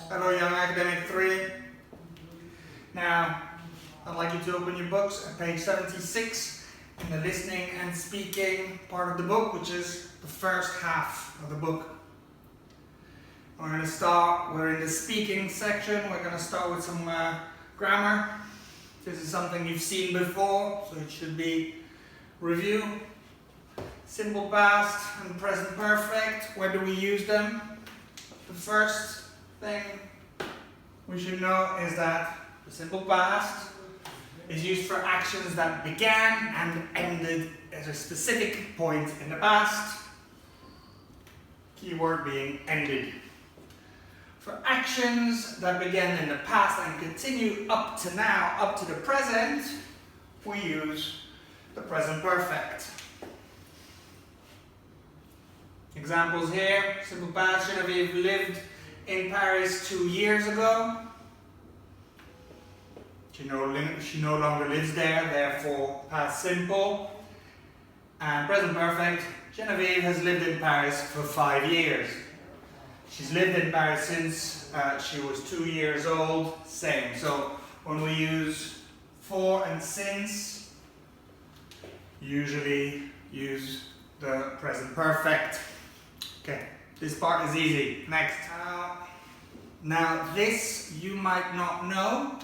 Hello, young academic 3. Now, I'd like you to open your books at page 76 in the listening and speaking part of the book, which is the first half of the book. We're in the speaking section. We're going to start with some grammar. This is something you've seen before, so it should be review. Simple past and present perfect. Where do we use them? The first thing we should know is that the simple past is used for actions that began and ended at a specific point in the past. Keyword being ended. For actions that began in the past and continue up to now, up to the present, we use the present perfect. Examples here. Simple past, Genevieve lived in Paris 2 years ago. She no longer lives there, therefore past simple. And present perfect, Genevieve has lived in Paris for 5 years. She's lived in Paris since she was 2 years old, same. So when we use for and since, usually use the present perfect. Okay, this part is easy. Next. Now this you might not know.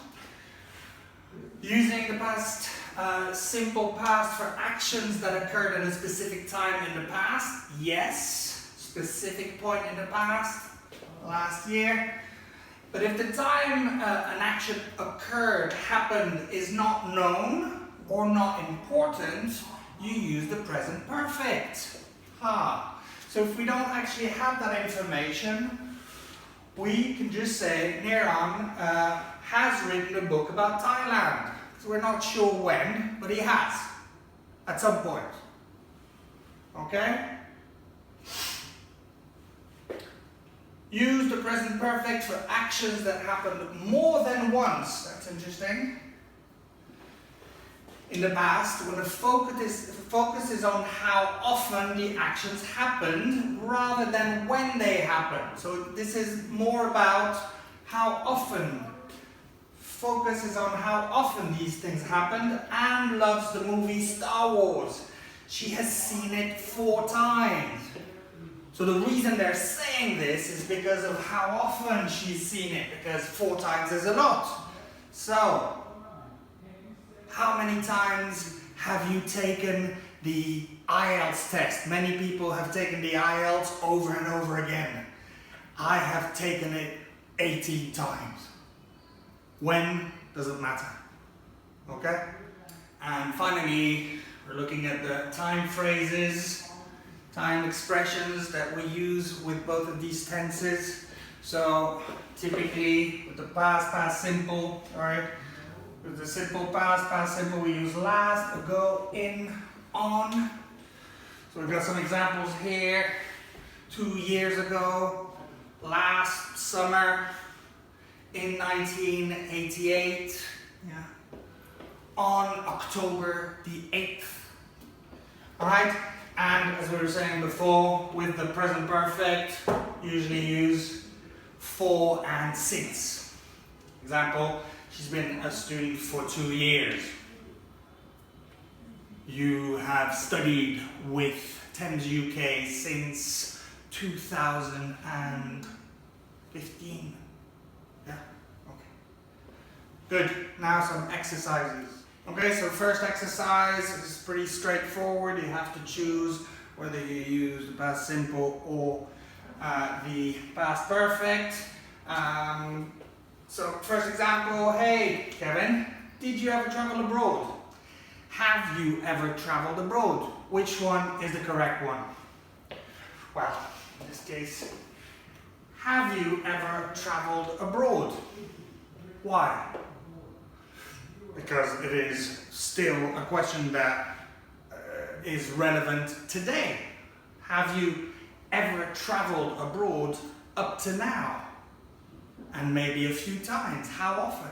Using the past simple past for actions that occurred at a specific time in the past, yes. Specific point in the past, last year. But if the time an action occurred, happened, is not known or not important, you use the present perfect. So if we don't actually have that information, we can just say Neeran has written a book about Thailand. So we're not sure when, but he has, at some point. Okay? Use the present perfect for actions that happened more than once. That's interesting. In the past, when the focus is on how often the actions happened rather than when they happened. So this is more about how often. Focus is on how often these things happened. Anne loves the movie Star Wars. She has seen it 4 times. So the reason they're saying this is because of how often she's seen it, because 4 times is a lot. So, how many times have you taken the IELTS test? Many people have taken the IELTS over and over again. I have taken it 18 times. When doesn't matter. Okay? And finally, we're looking at the time phrases. Time expressions that we use with both of these tenses. So typically with the past simple, alright? With the simple past simple, we use last, ago, in, on. So we've got some examples here. 2 years ago, last summer, in 1988, on October the 8th. Alright? And as we were saying before, with the present perfect, usually use for and since. Example, she's been a student for 2 years. You have studied with Thames UK since 2015. Yeah? Okay. Good. Now some exercises. Okay, so first exercise is pretty straightforward. You have to choose whether you use the past simple or the past perfect. So first example, hey Kevin, did you ever travel abroad? Have you ever traveled abroad? Which one is the correct one? Well, in this case, have you ever traveled abroad? Why? Because it is still a question that is relevant today. Have you ever traveled abroad up to now? And maybe a few times. How often?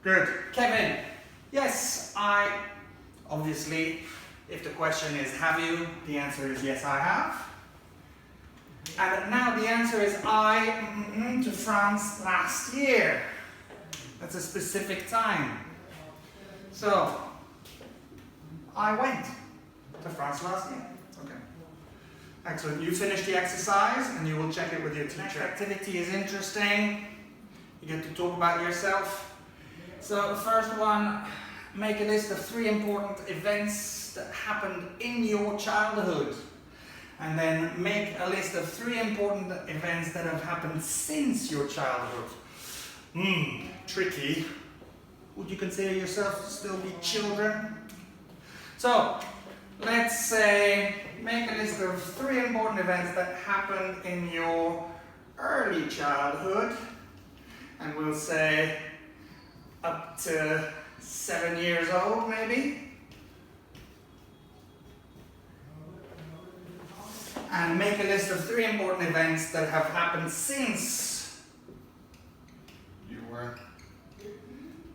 Good. Kevin, yes, obviously, if the question is have you, the answer is yes, I have. And now the answer is I to France last year. That's a specific time. So, I went to France last year. Okay. Excellent. You finish the exercise and you will check it with your teacher. Next activity is interesting. You get to talk about yourself. So the first one, make a list of 3 important events that happened in your childhood. And then make a list of 3 important events that have happened since your childhood. Tricky. Would you consider yourself to still be children? So, let's say, make a list of 3 important events that happened in your early childhood. And we'll say up to 7 years old, maybe. And make a list of 3 important events that have happened since you were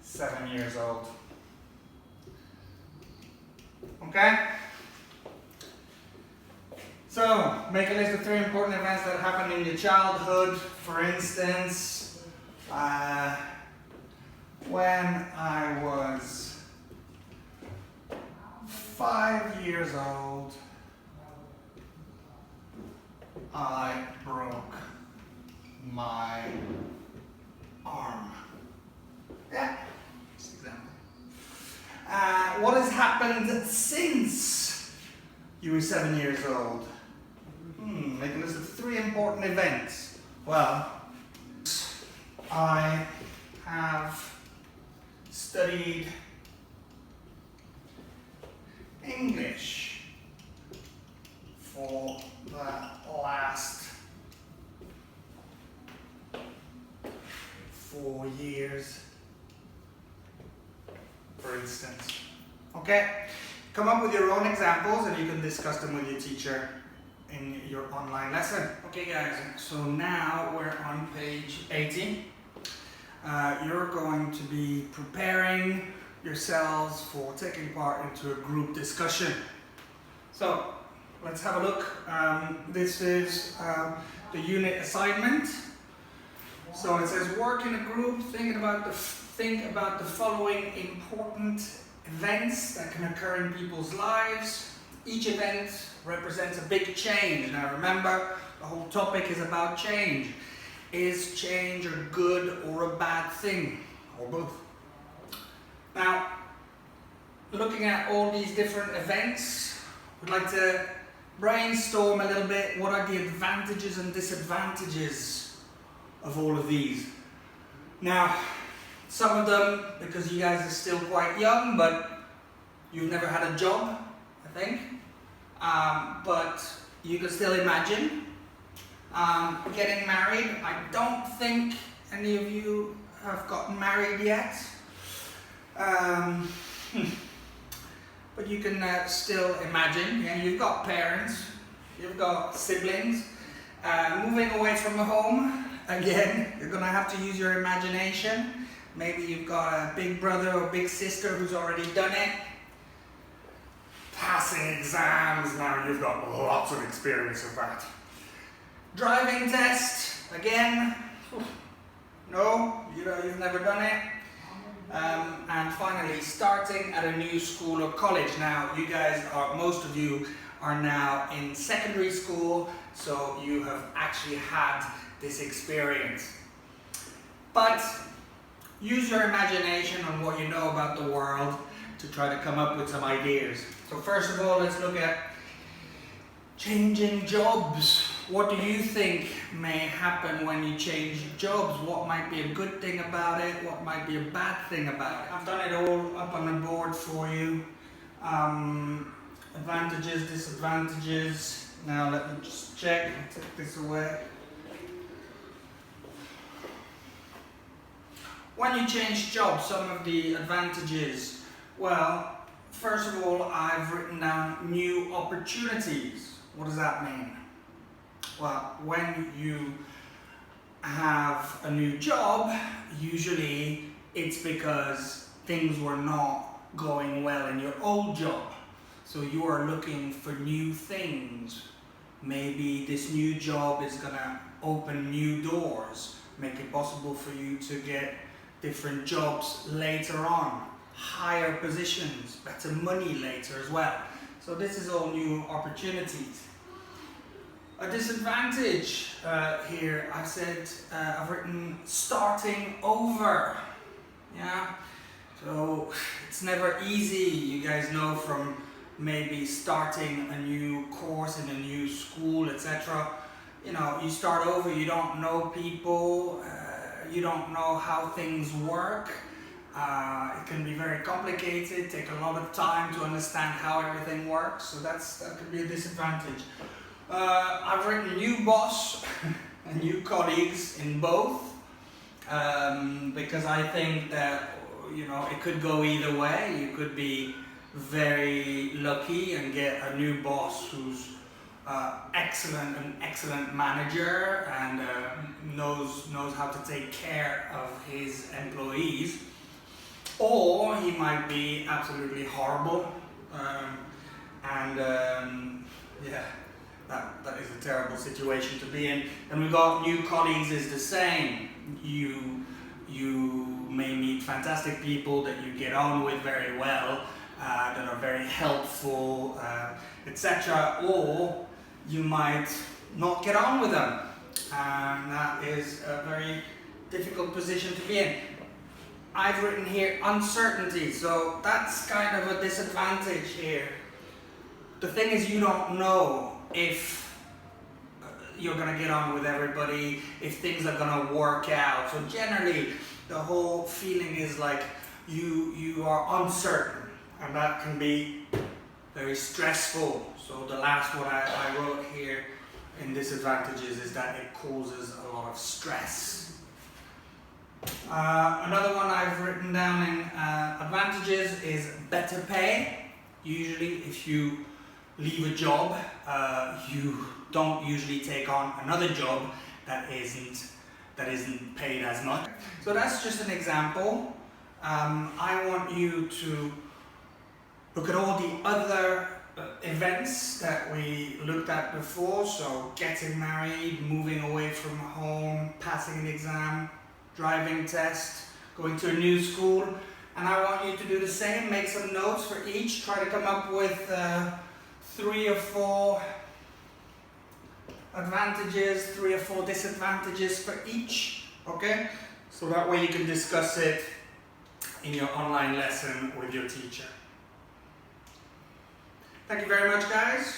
7 years old. Okay? So, make a list of 3 important events that happened in your childhood. For instance, when I was 5 years old, I broke my arm. Yeah, just an example. What has happened since you were 7 years old? Make a list of 3 important events. Well, I have studied English for the last 4 years, for instance. Okay? Come up with your own examples and you can discuss them with your teacher in your online lesson. Okay guys, so now we're on page 80. You're going to be preparing yourselves for taking part into a group discussion. So, let's have a look. This is the unit assignment. So it says work in a group, think about the following important events that can occur in people's lives. Each event represents a big change. Now remember, the whole topic is about change. Is change a good or a bad thing? Or both? Now, looking at all these different events, we'd like to brainstorm a little bit. What are the advantages and disadvantages of all of these? Now, some of them, because you guys are still quite young, but you've never had a job, I think. But you can still imagine getting married. I don't think any of you have gotten married yet. But you can still imagine, yeah, you've got parents, you've got siblings, moving away from the home. Again, you're going to have to use your imagination. Maybe you've got a big brother or big sister who's already done it. Passing exams, now you've got lots of experience of that. Driving test, again, no, you've never done it. And finally, starting at a new school or college. Now, you guys most of you are now in secondary school, so you have actually had this experience. But use your imagination on what you know about the world to try to come up with some ideas. So first of all, let's look at changing jobs. What do you think may happen when you change jobs? What might be a good thing about it? What might be a bad thing about it? I've done it all up on the board for you. Advantages, disadvantages. Now let me just check and take this away. When you change jobs, some of the advantages. Well, first of all, I've written down new opportunities. What does that mean? Well, when you have a new job, usually it's because things were not going well in your old job. So you are looking for new things Maybe this new job is gonna open new doors, make it possible for you to get different jobs later on, higher positions, better money later as well. So this is all new opportunities. A disadvantage here, I've said, I've written starting over. Yeah, so it's never easy. You guys know from maybe starting a new course in a new school, etc. You know, you start over, you don't know people, you don't know how things work. It can be very complicated, take a lot of time to understand how everything works, so that could be a disadvantage. I've written new boss and new colleagues in both, because I think that, you know, it could go either way. You could be very lucky and get a new boss who's an excellent manager and knows how to take care of his employees, or he might be absolutely horrible, yeah, that is a terrible situation to be in. And we've got new colleagues is the same. You may meet fantastic people that you get on with very well, that are very helpful, etc. Or you might not get on with them, and that is a very difficult position to be in. I've written here uncertainty, so that's kind of a disadvantage here. The thing is, you don't know if you're going to get on with everybody, if things are going to work out. So generally, the whole feeling is like you are uncertain, and that can be very stressful. So the last one I wrote here in disadvantages is that it causes a lot of stress. Another one I've written down in advantages is better pay. Usually if you leave a job, you don't usually take on another job that isn't paid as much. So that's just an example. I want you to look at all the other events that we looked at before. So getting married, moving away from home, passing an exam, driving test, going to a new school. And I want you to do the same, make some notes for each, try to come up with 3 or 4 advantages, 3 or 4 disadvantages for each, okay? So that way you can discuss it in your online lesson with your teacher. Thank you very much, guys.